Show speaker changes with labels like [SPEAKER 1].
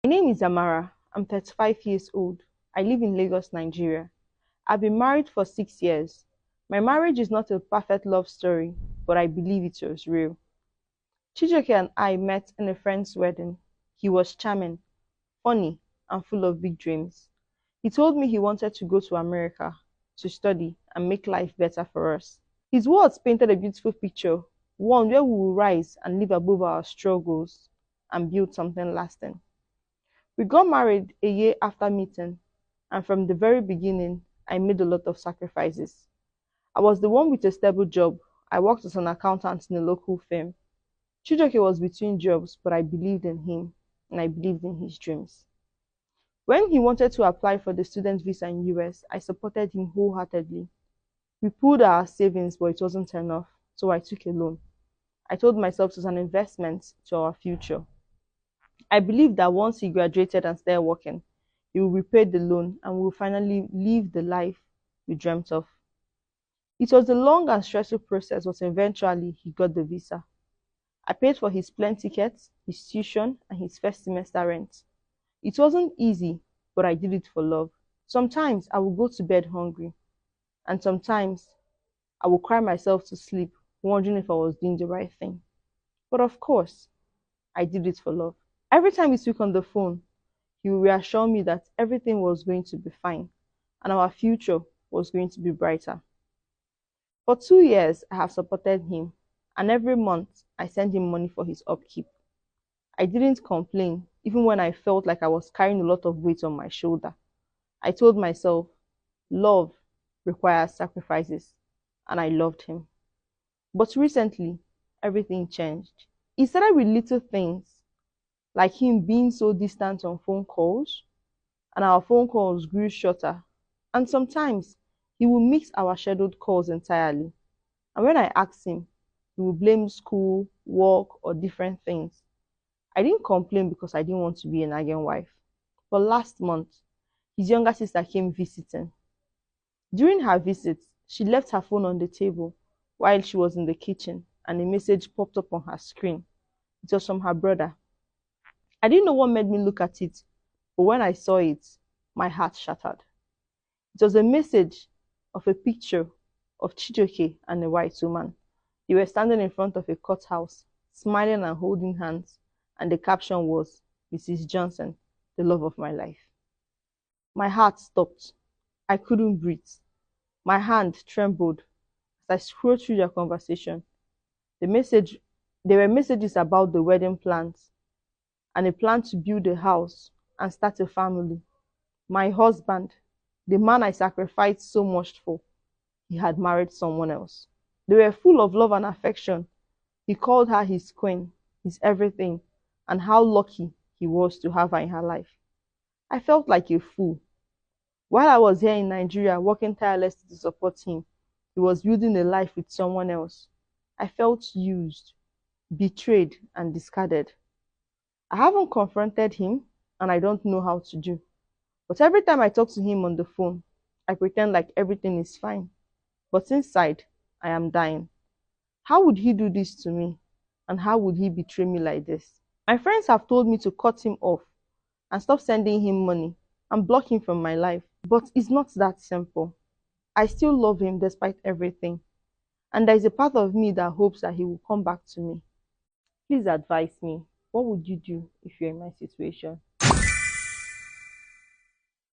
[SPEAKER 1] My name is Amara. I'm 35 years old. I live in Lagos, Nigeria. I've been married for 6 years. My marriage is not a perfect love story, but I believe it was real. Chijioke and I met in a friend's wedding. He was charming, funny, and full of big dreams. He told me he wanted to go to America to study and make life better for us. His words painted a beautiful picture, one where we will rise and live above our struggles and build something lasting. We got married a year after meeting, and from the very beginning, I made a lot of sacrifices. I was the one with a stable job. I worked as an accountant in a local firm. Chijoke was between jobs, but I believed in him and I believed in his dreams. When he wanted to apply for the student visa in US, I supported him wholeheartedly. We pooled our savings, but it wasn't enough, so I took a loan. I told myself it was an investment to our future. I believed that once he graduated and started working, he will repay the loan and we will finally live the life we dreamt of. It was a long and stressful process, but eventually he got the visa. I paid for his plane tickets, his tuition, and his first semester rent. It wasn't easy, but I did it for love. Sometimes I would go to bed hungry, and sometimes I would cry myself to sleep, wondering if I was doing the right thing. But of course, I did it for love. Every time we speak on the phone, he would reassure me that everything was going to be fine and our future was going to be brighter. For 2 years, I have supported him, and every month I send him money for his upkeep. I didn't complain, even when I felt like I was carrying a lot of weight on my shoulder. I told myself, love requires sacrifices, and I loved him. But recently, everything changed. It started with little things, like him being so distant on phone calls, and our phone calls grew shorter. And sometimes he would mix our scheduled calls entirely. And when I asked him, he would blame school, work, or different things. I didn't complain because I didn't want to be a nagging wife. But last month, his younger sister came visiting. During her visit, she left her phone on the table while she was in the kitchen, and a message popped up on her screen. It was from her brother. I didn't know what made me look at it, but when I saw it, my heart shattered. It was a message of a picture of Chijoke and a white woman. They were standing in front of a courthouse, smiling and holding hands, and the caption was, "Mrs. Johnson, the love of my life." My heart stopped. I couldn't breathe. My hand trembled as I scrolled through their conversation. The message, there were messages about the wedding plans and a plan to build a house and start a family. My husband, the man I sacrificed so much for, he had married someone else. They were full of love and affection. He called her his queen, his everything, and how lucky he was to have her in her life. I felt like a fool. While I was here in Nigeria working tirelessly to support him, he was building a life with someone else. I felt used, betrayed, and discarded. I haven't confronted him, and I don't know how to do. But every time I talk to him on the phone, I pretend like everything is fine. But inside, I am dying. How would he do this to me? And how would he betray me like this? My friends have told me to cut him off and stop sending him money and block him from my life. But it's not that simple. I still love him despite everything. And there is a part of me that hopes that he will come back to me. Please advise me. What would you do if you're in my situation?